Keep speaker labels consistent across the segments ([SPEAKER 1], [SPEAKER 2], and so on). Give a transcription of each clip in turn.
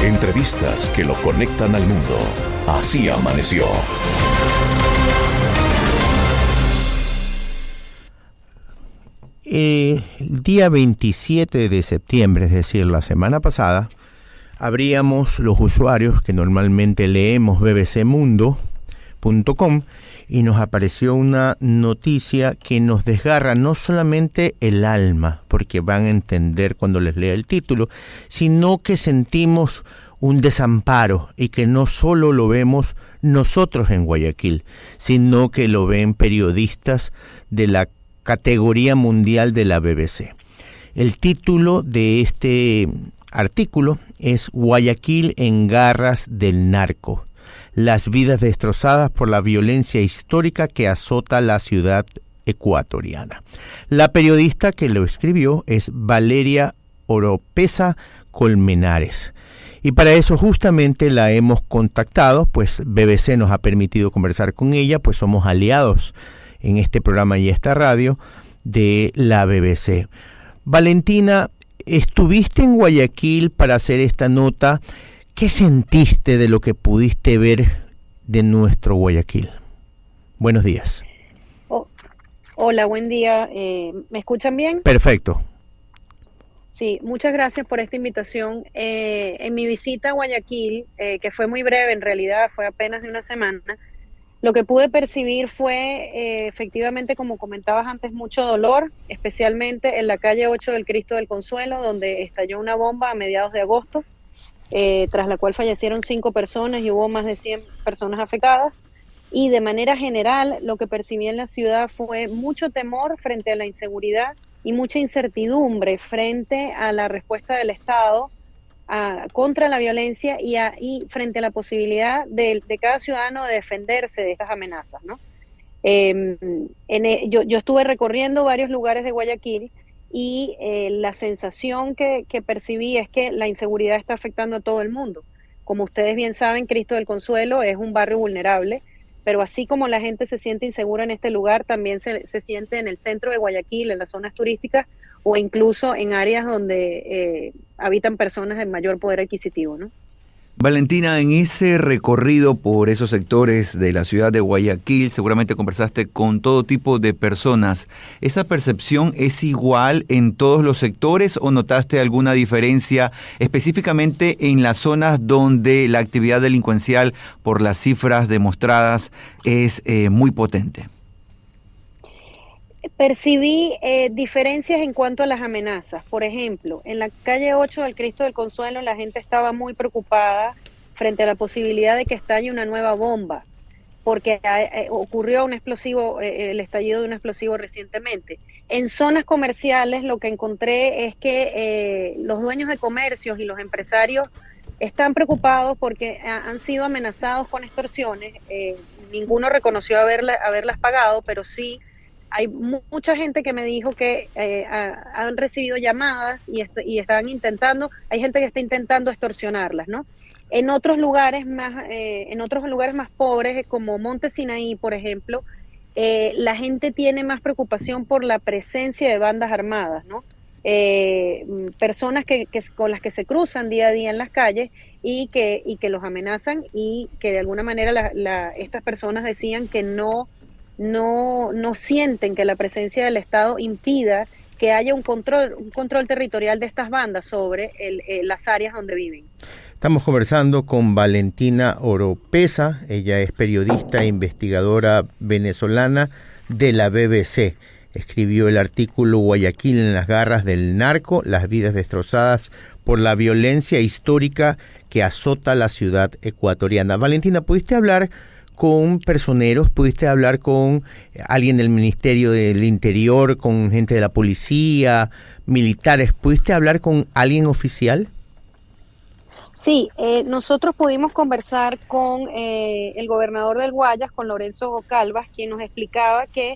[SPEAKER 1] Entrevistas que lo conectan al mundo. Así amaneció.
[SPEAKER 2] El día 27 de septiembre, es decir, la semana pasada, abríamos los usuarios que normalmente leemos bbcmundo.com y nos apareció una noticia que nos desgarra no solamente el alma, porque van a entender cuando les lea el título, sino que sentimos un desamparo y que no solo lo vemos nosotros en Guayaquil, sino que lo ven periodistas de la categoría mundial de la BBC. El título de este artículo es Guayaquil en garras del narco. Las vidas destrozadas por la violencia histórica que azota la ciudad ecuatoriana. La periodista que lo escribió es Valeria Oropesa Colmenares. Y para eso justamente la hemos contactado, pues BBC nos ha permitido conversar con ella, pues somos aliados en este programa y esta radio de la BBC. Valentina, estuviste en Guayaquil para hacer esta nota. ¿Qué sentiste de lo que pudiste ver de nuestro Guayaquil? Buenos días.
[SPEAKER 3] Hola, buen día. ¿Me escuchan bien?
[SPEAKER 2] Perfecto.
[SPEAKER 3] Sí, muchas gracias por esta invitación. En mi visita a Guayaquil, que fue muy breve, en realidad fue apenas de una semana, lo que pude percibir fue efectivamente, como comentabas antes, mucho dolor, especialmente en la calle 8 del Cristo del Consuelo, donde estalló una bomba a mediados de agosto, tras la cual fallecieron 5 personas y hubo más de 100 personas afectadas. Y de manera general, lo que percibí en la ciudad fue mucho temor frente a la inseguridad y mucha incertidumbre frente a la respuesta del Estado contra la violencia y frente a la posibilidad de cada ciudadano de defenderse de estas amenazas, ¿no? Yo estuve recorriendo varios lugares de Guayaquil y la sensación que percibí es que la inseguridad está afectando a todo el mundo. Como ustedes bien saben, Cristo del Consuelo es un barrio vulnerable, pero así como la gente se siente insegura en este lugar, también se siente en el centro de Guayaquil, en las zonas turísticas o incluso en áreas donde habitan personas de mayor poder adquisitivo, ¿no?
[SPEAKER 4] Valentina, en ese recorrido por esos sectores de la ciudad de Guayaquil, seguramente conversaste con todo tipo de personas. ¿Esa percepción es igual en todos los sectores o notaste alguna diferencia específicamente en las zonas donde la actividad delincuencial, por las cifras demostradas, es muy potente?
[SPEAKER 3] Percibí diferencias en cuanto a las amenazas. Por ejemplo, en la calle 8 del Cristo del Consuelo la gente estaba muy preocupada frente a la posibilidad de que estalle una nueva bomba, porque ocurrió un explosivo, el estallido de un explosivo recientemente. En zonas comerciales lo que encontré es que los dueños de comercios y los empresarios están preocupados porque han sido amenazados con extorsiones. Ninguno reconoció haberlas pagado, pero sí hay mucha gente que me dijo que han recibido llamadas y están intentando, hay gente que está intentando extorsionarlas, ¿no? En otros lugares más pobres, como Monte Sinaí, por ejemplo, la gente tiene más preocupación por la presencia de bandas armadas, ¿no? Personas que con las que se cruzan día a día en las calles y que los amenazan y que de alguna manera estas personas decían que no sienten que la presencia del Estado impida que haya un control territorial de estas bandas sobre las áreas donde viven.
[SPEAKER 2] Estamos conversando con Valentina Oropesa, ella es periodista e investigadora venezolana de la BBC. Escribió el artículo Guayaquil en las garras del narco, las vidas destrozadas por la violencia histórica que azota la ciudad ecuatoriana. Valentina, ¿pudiste hablar con personeros? ¿Pudiste hablar con alguien del Ministerio del Interior, con gente de la policía, militares? ¿Pudiste hablar con alguien oficial?
[SPEAKER 3] Sí, nosotros pudimos conversar con el gobernador del Guayas, con Lorenzo Calvas, quien nos explicaba que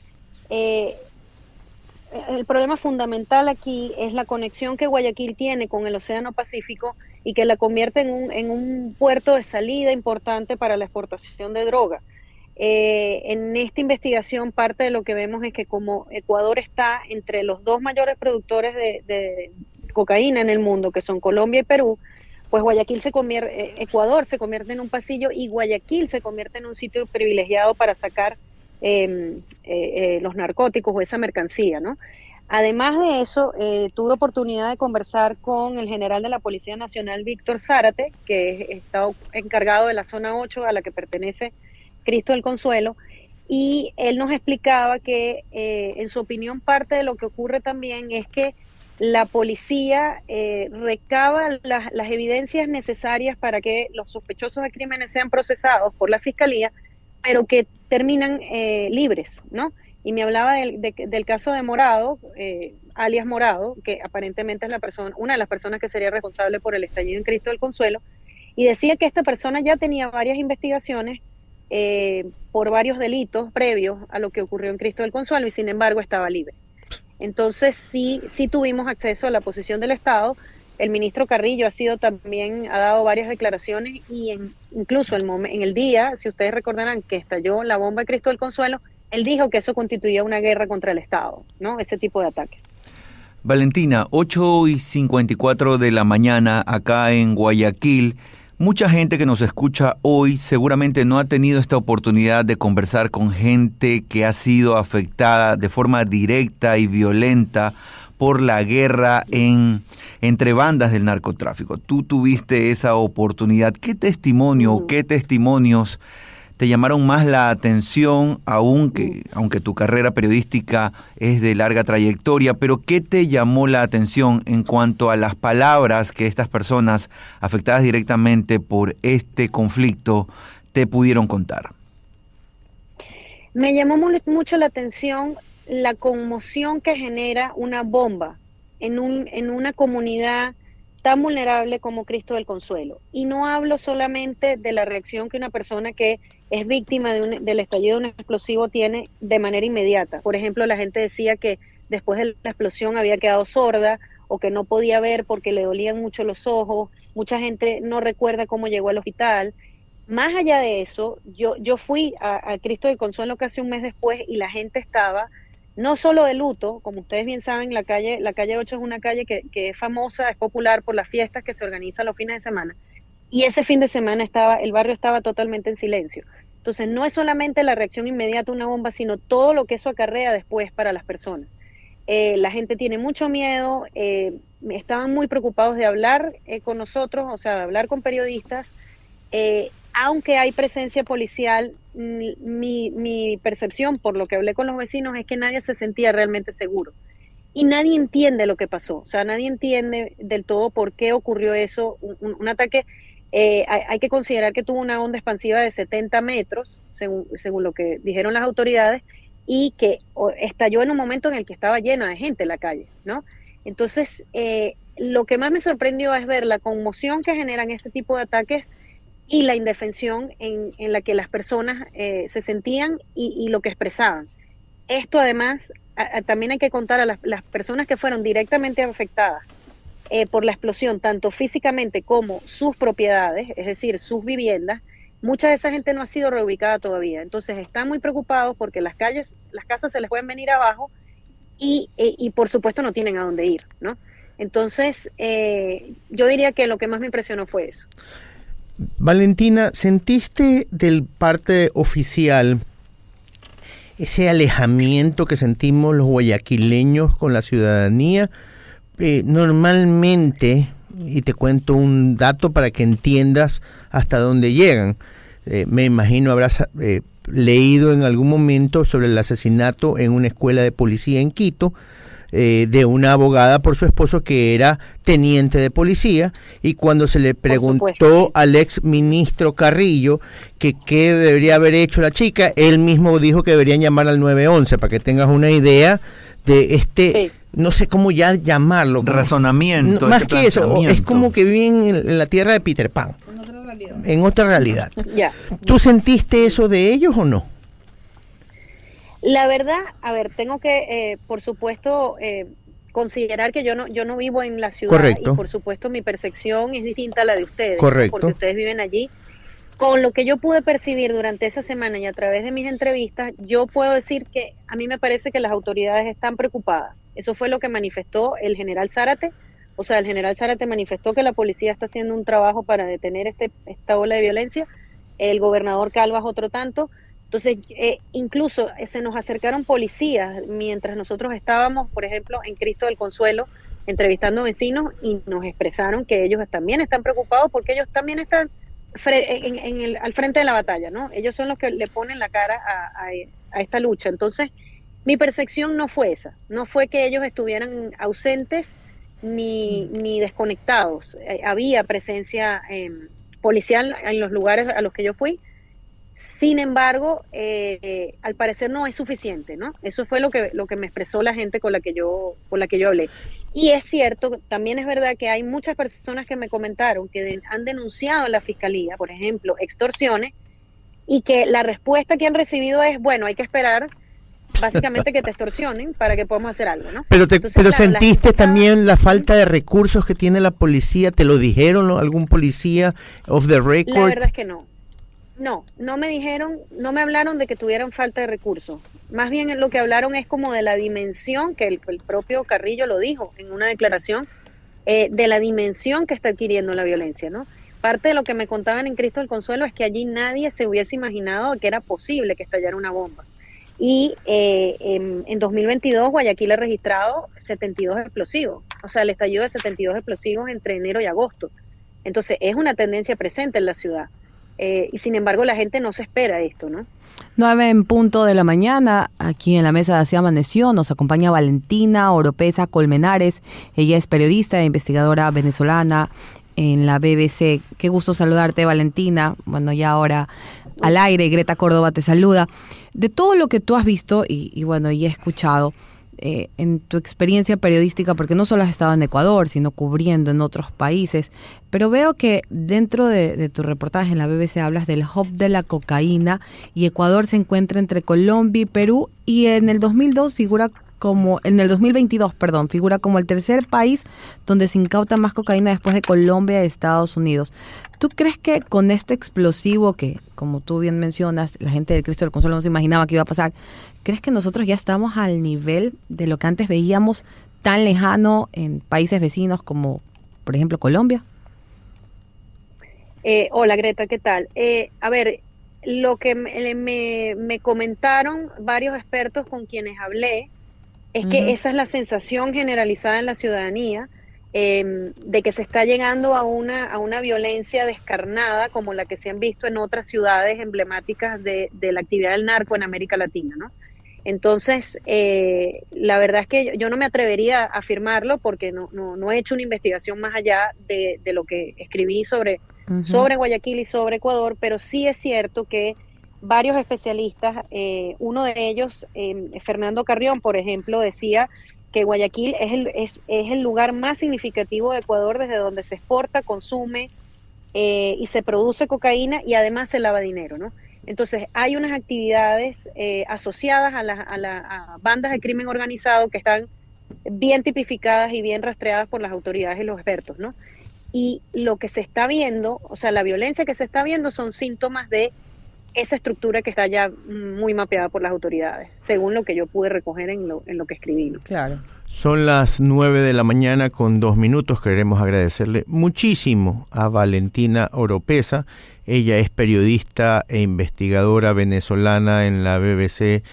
[SPEAKER 3] el problema fundamental aquí es la conexión que Guayaquil tiene con el Océano Pacífico y que la convierte en un puerto de salida importante para la exportación de droga. En esta investigación parte de lo que vemos es que como Ecuador está entre los dos mayores productores de cocaína en el mundo, que son Colombia y Perú, pues Guayaquil se convierte, Ecuador se convierte en un pasillo y Guayaquil se convierte en un sitio privilegiado para sacar los narcóticos o esa mercancía, ¿no? Además de eso, tuve oportunidad de conversar con el general de la Policía Nacional, Víctor Zárate, que está encargado de la zona 8 a la que pertenece Cristo del Consuelo, y él nos explicaba que, en su opinión, parte de lo que ocurre también es que la policía recaba las evidencias necesarias para que los sospechosos de crímenes sean procesados por la Fiscalía, pero que terminan libres, ¿no? Y me hablaba del caso de Morado, alias Morado, que aparentemente es una de las personas que sería responsable por el estallido en Cristo del Consuelo, y decía que esta persona ya tenía varias investigaciones por varios delitos previos a lo que ocurrió en Cristo del Consuelo, y sin embargo estaba libre. Entonces sí tuvimos acceso a la posición del Estado. El ministro Carrillo ha dado varias declaraciones, y incluso en el día, si ustedes recordarán, que estalló la bomba de Cristo del Consuelo, él dijo que eso constituía una guerra contra el Estado, ¿no? Ese tipo de ataques.
[SPEAKER 4] Valentina, 8:54 de la mañana acá en Guayaquil. Mucha gente que nos escucha hoy seguramente no ha tenido esta oportunidad de conversar con gente que ha sido afectada de forma directa y violenta por la guerra entre bandas del narcotráfico. Tú tuviste esa oportunidad. ¿Qué testimonio, qué testimonios te llamaron más la atención, aunque tu carrera periodística es de larga trayectoria, pero qué te llamó la atención en cuanto a las palabras que estas personas afectadas directamente por este conflicto te pudieron contar?
[SPEAKER 3] Me llamó mucho la atención la conmoción que genera una bomba en una comunidad tan vulnerable como Cristo del Consuelo. Y no hablo solamente de la reacción que una persona que es víctima del estallido de un explosivo tiene de manera inmediata. Por ejemplo, la gente decía que después de la explosión había quedado sorda o que no podía ver porque le dolían mucho los ojos. Mucha gente no recuerda cómo llegó al hospital. Más allá de eso, yo fui a Cristo del Consuelo casi un mes después, y la gente estaba no solo de luto. Como ustedes bien saben, la calle 8 es una calle que es famosa, es popular por las fiestas que se organizan los fines de semana, y ese fin de semana el barrio estaba totalmente en silencio. Entonces no es solamente la reacción inmediata a una bomba, sino todo lo que eso acarrea después para las personas. La gente tiene mucho miedo, estaban muy preocupados de hablar con nosotros, o sea, de hablar con periodistas. Aunque hay presencia policial, mi percepción, por lo que hablé con los vecinos, es que nadie se sentía realmente seguro. Y nadie entiende lo que pasó. O sea, nadie entiende del todo por qué ocurrió eso. Un ataque, hay que considerar que tuvo una onda expansiva de 70 metros, según lo que dijeron las autoridades, y que estalló en un momento en el que estaba llena de gente la calle, ¿no? Entonces, lo que más me sorprendió es ver la conmoción que generan este tipo de ataques y la indefensión en la que las personas se sentían y lo que expresaban. Esto además, también hay que contar a las personas que fueron directamente afectadas por la explosión, tanto físicamente como sus propiedades, es decir, sus viviendas. Mucha de esa gente no ha sido reubicada todavía, entonces están muy preocupados porque las casas se les pueden venir abajo y por supuesto no tienen a dónde ir, ¿no? Entonces, yo diría que lo que más me impresionó fue eso.
[SPEAKER 2] Valentina, ¿sentiste del parte oficial ese alejamiento que sentimos los guayaquileños con la ciudadanía? Normalmente, y te cuento un dato para que entiendas hasta dónde llegan, me imagino habrás leído en algún momento sobre el asesinato en una escuela de policía en Quito, de una abogada por su esposo que era teniente de policía, y cuando se le preguntó al ex ministro Carrillo que qué debería haber hecho la chica, él mismo dijo que deberían llamar al 911, para que tengas una idea de no sé cómo ya llamarlo.
[SPEAKER 4] Razonamiento.
[SPEAKER 2] Más que eso, es como que viven en la tierra de Peter Pan. En otra realidad.
[SPEAKER 3] Ya.
[SPEAKER 2] ¿Tú sentiste eso de ellos o no?
[SPEAKER 3] La verdad, a ver, tengo que, por supuesto, considerar que yo no vivo en la ciudad. Correcto. Y por supuesto mi percepción es distinta a la de ustedes. Correcto. Porque ustedes viven allí. Con lo que yo pude percibir durante esa semana y a través de mis entrevistas, yo puedo decir que a mí me parece que las autoridades están preocupadas. Eso fue lo que manifestó el general Zárate O sea, el general Zárate manifestó que la policía está haciendo un trabajo para detener esta ola de violencia, el gobernador Calvas otro tanto. Entonces, incluso se nos acercaron policías mientras nosotros estábamos, por ejemplo, en Cristo del Consuelo, entrevistando vecinos, y nos expresaron que ellos también están preocupados porque ellos también están al frente de la batalla, ¿no? Ellos son los que le ponen la cara a esta lucha. Entonces, mi percepción no fue esa, no fue que ellos estuvieran ausentes ni desconectados. Había presencia policial en los lugares a los que yo fui. Sin embargo, al parecer no es suficiente, ¿no? Eso fue lo que me expresó la gente con la que yo hablé. Y es cierto, también es verdad que hay muchas personas que me comentaron que han denunciado a la fiscalía, por ejemplo, extorsiones, y que la respuesta que han recibido es, bueno, hay que esperar básicamente que te extorsionen para que podamos hacer algo, ¿no?
[SPEAKER 2] Pero
[SPEAKER 3] Entonces,
[SPEAKER 2] pero
[SPEAKER 3] claro,
[SPEAKER 2] sentiste también la falta de recursos que tiene la policía. ¿Te lo dijeron algún policía off the record?
[SPEAKER 3] La verdad es que no. No me dijeron, no me hablaron de que tuvieran falta de recursos. Más bien lo que hablaron es como de la dimensión, que el propio Carrillo lo dijo en una declaración, de la dimensión que está adquiriendo la violencia, ¿no? Parte de lo que me contaban en Cristo del Consuelo es que allí nadie se hubiese imaginado que era posible que estallara una bomba. Y en 2022 Guayaquil ha registrado 72 explosivos, o sea, el estallido de 72 explosivos entre enero y agosto. Entonces es una tendencia presente en la ciudad. Y sin embargo la gente no se espera esto, ¿no?
[SPEAKER 5] 9:00 a.m, aquí en la mesa de Así Amaneció, nos acompaña Valentina Oropeza Colmenares. Ella es periodista e investigadora venezolana en la BBC. Qué gusto saludarte, Valentina. Bueno, ya ahora al aire, Greta Córdoba te saluda. De todo lo que tú has visto y bueno, y he escuchado, en tu experiencia periodística, porque no solo has estado en Ecuador, sino cubriendo en otros países, pero veo que dentro de tu reportaje en la BBC hablas del hub de la cocaína, y Ecuador se encuentra entre Colombia y Perú, y en el 2022 figura como el tercer país donde se incauta más cocaína después de Colombia y Estados Unidos. ¿Tú crees que con este explosivo que, como tú bien mencionas, la gente del Cristo del Consuelo no se imaginaba que iba a pasar, crees que nosotros ya estamos al nivel de lo que antes veíamos tan lejano en países vecinos como, por ejemplo, Colombia?
[SPEAKER 3] Hola, Greta, ¿qué tal? A ver, lo que me comentaron varios expertos con quienes hablé es que esa es la sensación generalizada en la ciudadanía, de que se está llegando a una violencia descarnada como la que se han visto en otras ciudades emblemáticas de la actividad del narco en América Latina, ¿no? Entonces, la verdad es que yo no me atrevería a afirmarlo porque no he hecho una investigación más allá de lo que escribí sobre Guayaquil y sobre Ecuador, pero sí es cierto que varios especialistas, uno de ellos, Fernando Carrión, por ejemplo, decía que Guayaquil es el lugar más significativo de Ecuador desde donde se exporta, consume y se produce cocaína y además se lava dinero, ¿no? Entonces hay unas actividades asociadas a bandas de crimen organizado que están bien tipificadas y bien rastreadas por las autoridades y los expertos, ¿no? Y lo que se está viendo, o sea, la violencia que se está viendo son síntomas de esa estructura que está ya muy mapeada por las autoridades, según lo que yo pude recoger en lo que escribí, ¿no?
[SPEAKER 5] Claro.
[SPEAKER 2] Son las 9:02 a.m. Queremos agradecerle muchísimo a Valentina Oropeza. Ella es periodista e investigadora venezolana en la BBC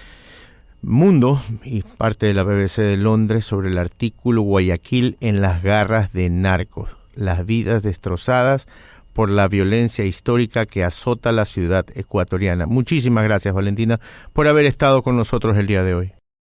[SPEAKER 2] Mundo y parte de la BBC de Londres, sobre el artículo Guayaquil en las garras de narcos, las vidas destrozadas por la violencia histórica que azota la ciudad ecuatoriana. Muchísimas gracias, Valentina, por haber estado con nosotros el día de hoy.